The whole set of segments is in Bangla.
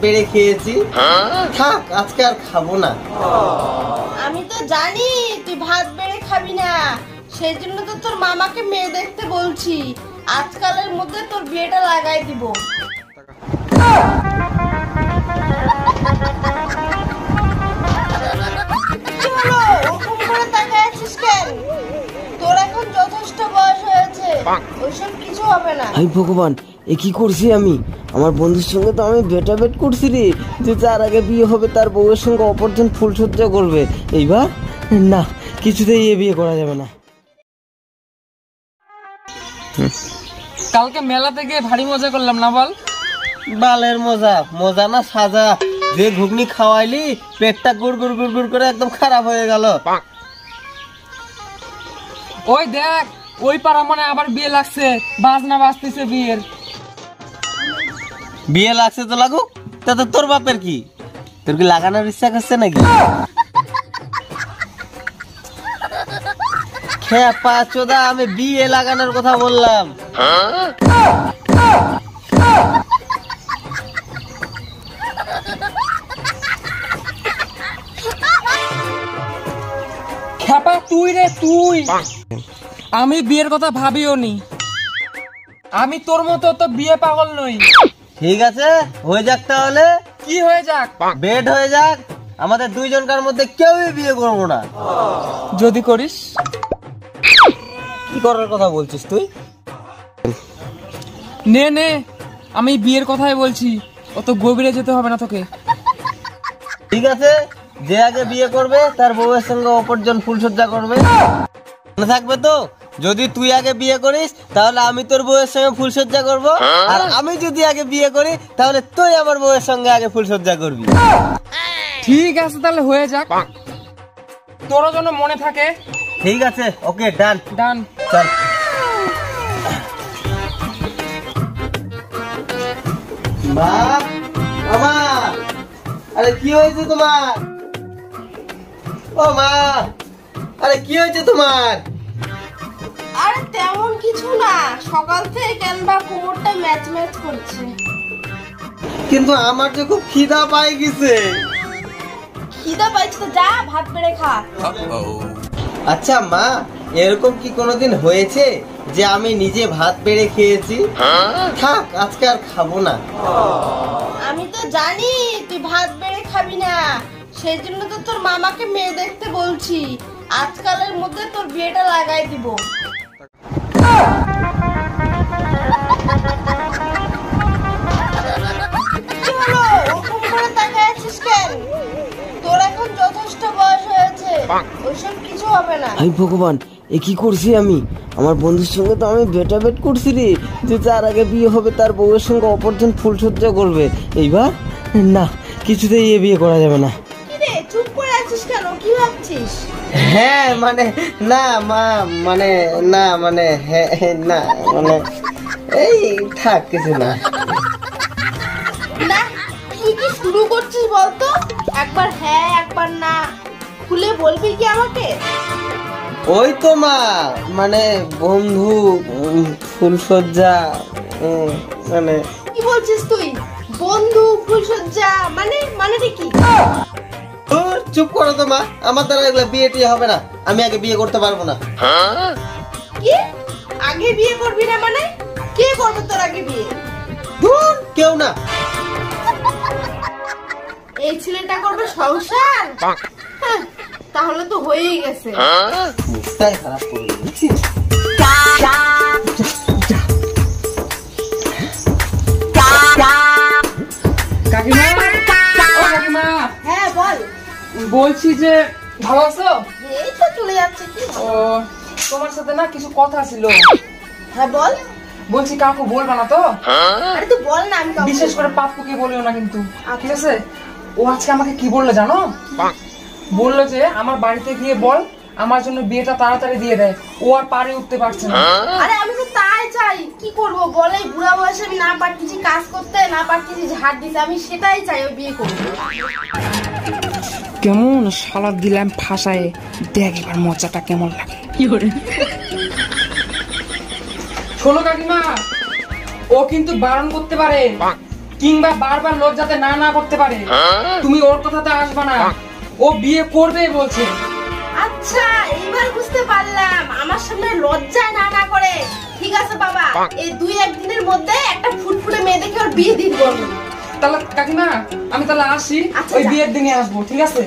বেড়ে খেয়েছি, থাক আজকে আর খাবো না। আমি তো জানি তুই ভাত বেড়ে খাবি না, সেই জন্য তো তোর মামাকে মেয়ে দেখতে বলছি। আজকালের মধ্যে তোর বিয়েটা লাগাই দিব। কি হলো, ওরকম করে তাকায় আছিস কেন? তোর এখন যথেষ্ট বয়স হয়েছে, ওইসব কিছু হবে না। হাই ভগবান, এ কি করছি আমি? আমার বন্ধুর সঙ্গে তো আমি বেটা বেট করছি রে, যে তার আগে বিয়ে হবে, তার বউয়ের সঙ্গে অপরজন ফুলসজ্জা করবে। এইবার না, কিছুতেই এ বিয়ে করা যাবে না। কালকে মেলাতে গিয়ে ভারী মজা করলাম না বল? বালের মজা, মজা না সাজা। যে ঘুগনি খাওয়াইলি পেটটা গুড় গুড় গুড় গুড় করে একদম খারাপ হয়ে গেল। ওই দেখ, ওই পাড়া মানে আবার বিয়ে লাগছে, বাজনা বাজতেছে বিয়ের। বিয়ে লাগছে তো লাগুক, তাতে তোর বাপের কি? তোর কি লাগানোর ইচ্ছা করছে নাকি? খেপা চোদা, আমি বিয়ে লাগানোর কথা বললাম। খেপা তুই রে তুই, আমি বিয়ের কথা ভাবিও নি। আমি তোর মতো তো বিয়ে পাগল নই। ঠিক আছে, হয়ে যাক তাহলে। কি হয়ে যাক? বেড হয়ে যাক। আমাদের দুইজনকার মধ্যে কেউই বিয়ে করবো না। যদি করিস? কি করার কথা বলছিস তুই? নে নে, আমি বিয়ের কথাই বলছি, অত গভীরে যেতে হবে না তোকে। ঠিক আছে, যে আগে বিয়ে করবে তার বউয়ের সঙ্গে অপরজন ফুলসজ্জা করবে। মনে থাকবে তো? যদি তুই আগে বিয়ে করিস তাহলে আমি তোর বউয়ের সঙ্গে ফুলসজ্জা করব, আর আমি যদি আগে বিয়ে করি তাহলে তুই আমার বউয়ের সঙ্গে আগে ফুলসজ্জা করবি। ঠিক আছে, তাহলে হয়ে যাক, তোরও জন্য মনে থাকে। ঠিক আছে, ওকে, ডান ডান। চল। মা, মামা, আরে কি হয়েছে তোমার? ও মা, আরে কি হয়েছে তোমার? আরে তেমন কিছু না, সকাল থেকে কেন বা কোমরটা ম্যাচ ম্যাচ করছে। কিন্তু আমার যে খুব খিদা পাই গেছে। খিদা পাইছে তো যা ভাত বেড়ে খা। আচ্ছা মা, এরকম কি কোনোদিন হয়েছে যে আমি নিজে ভাত বেড়ে খেয়েছি? থাক আজকে আর খাবো না। আমি তো জানি তুই ভাত বেড়ে খাবি না, সেই জন্য তো তোর মামাকে মেয়ে দেখতে বলছি। আজকালের মধ্যে তোর বিয়েটা লাগাই দিব। কি হলো, ওরকম করে তাকায় আছিস কেন? তোর এখন যথেষ্ট বয়স হয়েছে, ওইসব কিছু হবে না। হাই ভগবান, এ কি করছি আমি? আমার বন্ধুর সঙ্গে তো আমি বেটা বেট করছি রে, যে তার আগে বিয়ে হবে, তার বউয়ের সঙ্গে অপরজন ফুলসজ্জা করবে। এইবার না, কিছুতেই এ বিয়ে করা যাবে না। কিরে চুপ করে আছিস কেন? কি ভাবছিস? হ্যাঁ মানে না মা, মানে না মানে হ্যাঁ না মানে এই থাক, কিছু না। না, তুই কি শুরু করছিস বলতো? একবার হ্যাঁ একবার না, খুলে বলবি কি আমাকে? ওই তো মা, মানে বন্ধু ফুলসজ্জা, মানে কি বলছিস তুই? বন্ধু ফুলসজ্জা মানে মানেটা কি? চুপ করো তো মা, আমার দ্বারা এগুলো বিয়ে টিয়ে হবে না। আমি আগে বিয়ে করতে পারবো না। কি আগে বিয়ে করবি না মানে? কে করবে তোর আগে বিয়ে? ধুর, কেউ না। এই ছেলেটা করবে সংসার? হ্যাঁ, তাহলে তো হয়েই গেছে। মুখটাই খারাপ করে দিয়েছিস। কাকিমা, ও কাকিমা, হ্যাঁ বল। বলছি যে ভালো আছো? এই তো চলে যাচ্ছে। কি ও, তোমার সাথে না কিছু কথা ছিল। হ্যাঁ বল। বলছি কাউকে বলবা না তো? আরে তুই বল না, আমি কাউকে বিশেষ করে পাপ্পুকে বলিও না কিন্তু, ঠিক আছে? ও আজকে আমাকে কি বললো জানো? বললো যে আমার বাড়িতে গিয়ে বল আমার জন্য বিয়েটা তাড়াতাড়ি দিয়ে দেয়, ও আর পারে উঠতে পারছে না। আরে আমি তো তাই চাই, কি করব বল? এই বুড়া বয়সে আমি না পারতেছি কাজ করতে, না পারতেছি ঝাড় দিতে, আমি সেটাই চাই, ও বিয়ে করব। কেমন শালা দিলাম ফাঁসায়, দেখ এবার মজাটা কেমন লাগে। কি করে শোনো কাকিমা, ও কিন্তু বারণ করতে পারে, কিংবা বারবার লোক যাতে না না করতে পারে, তুমি ওর কথাতে আসবে না। ও বিয়ে করবেই বলছে। আচ্ছা এইবার বুঝতে পারলাম, আমার সামনে লজ্জায় না না করে। ঠিক আছে বাবা, এই 2-1 দিনের মধ্যে একটা ফুটফুটে মেয়ে দেখে ওর বিয়ে দিয়ে দেবো। তাহলে কাকিমা আমি তাহলে আসি, আচ্ছা, ওই যা। বিয়ের দিনে আসবো, ঠিক আছে?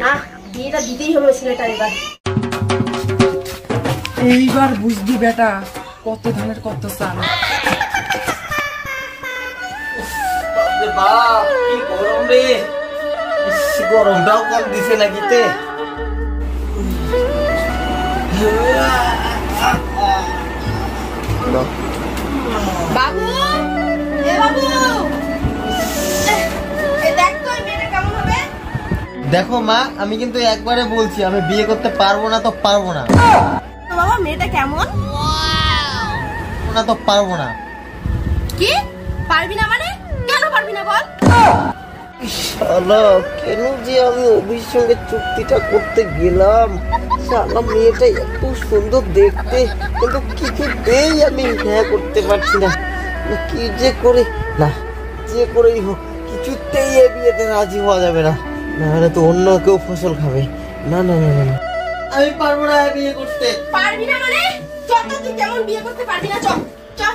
না, বিয়েটা দিতেই হবে ছেলেটা এবার। এইবার বুঝবি বেটা কত ধানের কত চাল। বাপ কি গরম রে, গরমটাও কম দিছে নাকি তে। বাবু, এ বাবু, এই দেখ তো এই মেয়েটা কেমন হবে। দেখো মা, আমি কিন্তু একবারে বলছি আমি বিয়ে করতে পারবো না তো পারবো না। তো বাবা মেয়েটা কেমন? না তো পারবো না। কি পারবি না মানে? কেন পারবি না বল? শালা কেন যে আমি অভির সঙ্গে চুক্তিটা করতে গেলাম। শালা মেয়েটা এত সুন্দর দেখতে, কিন্তু কিছুতেই আমি হ্যাঁ করতে পারছি না। কি যে করে, না যে করেই হোক কিছুতেই এ বিয়েতে রাজি হওয়া যাবে না, নাহলে তো অন্য কেউ ফসল খাবে। না না না না, আমি পারবো না বিয়ে করতে। পারবি না মানে? চল তো, তুই কেমন বিয়ে করতে পারবি না? চল চল,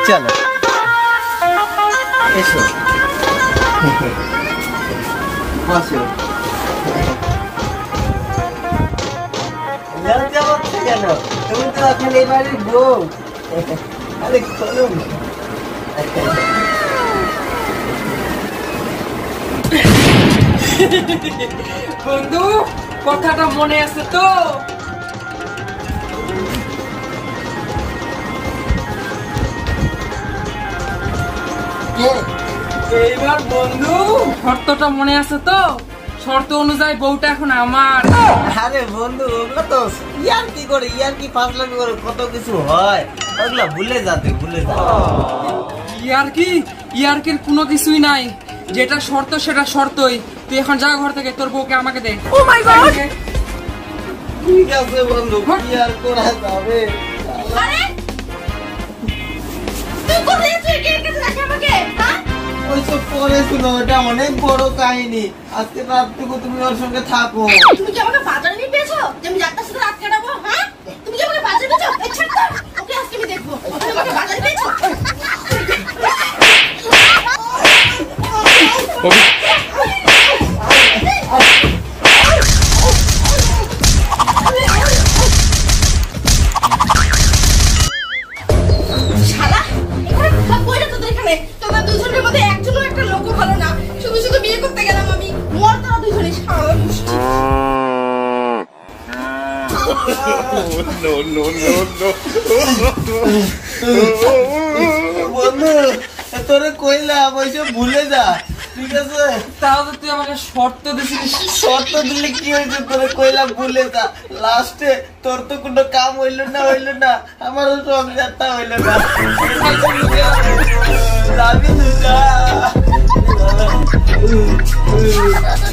চলো এসো বসো। লজ্জা করছো কেন? তুমি তো এখন এই বাড়ির বউ। আরে খোলো। বন্ধু কথাটা মনে আছে তো? এইবার বন্ধু শর্তটা মনে আছে তো? শর্ত অনুযায়ী বউটা এখন আমার। আরে বন্ধু, ওগুলো তো ইয়ার কি করে, ইয়ার কি পাগলামি করে কত কিছু হয়, ওগুলো ভুলে যা, তুই ভুলে যা। ইয়ারকির কোনো কিছুই নাই, যেটা শর্ত সেটা শর্তই। তুই এখন যা ঘর থেকে, তোর বউকে আমাকে দে। ও মাই গড! ঠিক আছে বন্ধু, কি আর করা যাবে। আরে তুই কোথায় তুই কে কে রাখে আমাকে? হ্যাঁ ওইসব পরে শুনো, এটা অনেক বড় কাহিনী। আজকে রাতটুকু তুমি ওর সঙ্গে থাকো। তুমি কি আমাকে বাজারে নিয়ে পেয়েছো যে আমি যাত্রার সাথে রাত কাটাবো? হ্যাঁ তুমি কি আমাকে বাজারে পেয়েছো? এই ছাড় তো, ওকে আজকে আমি দেখবো। তুমি আমাকে বাজারে পেয়েছো? শালা, এখানে সব বইটা তোদের এখানে। তোদের দুজনের মধ্যে একজনও একটা লোকও ভালো না। শুধু শুধু বিয়ে করতে গেলাম আমি। মর তোরা দুজনে, শালা মুষ্টি। বন্ধু তোরে কইলাম ওইসব ভুলে যা, ঠিক আছে? তাহলে তুই আমাকে শর্ত দিছিস। শর্ত দিলে কি হয়েছে, তোরে কইলাম ভুলে যা। লাস্টে তোর তো কোনো কাম হইলো না, আমারও সংসারটা হইলো না। যাবি না।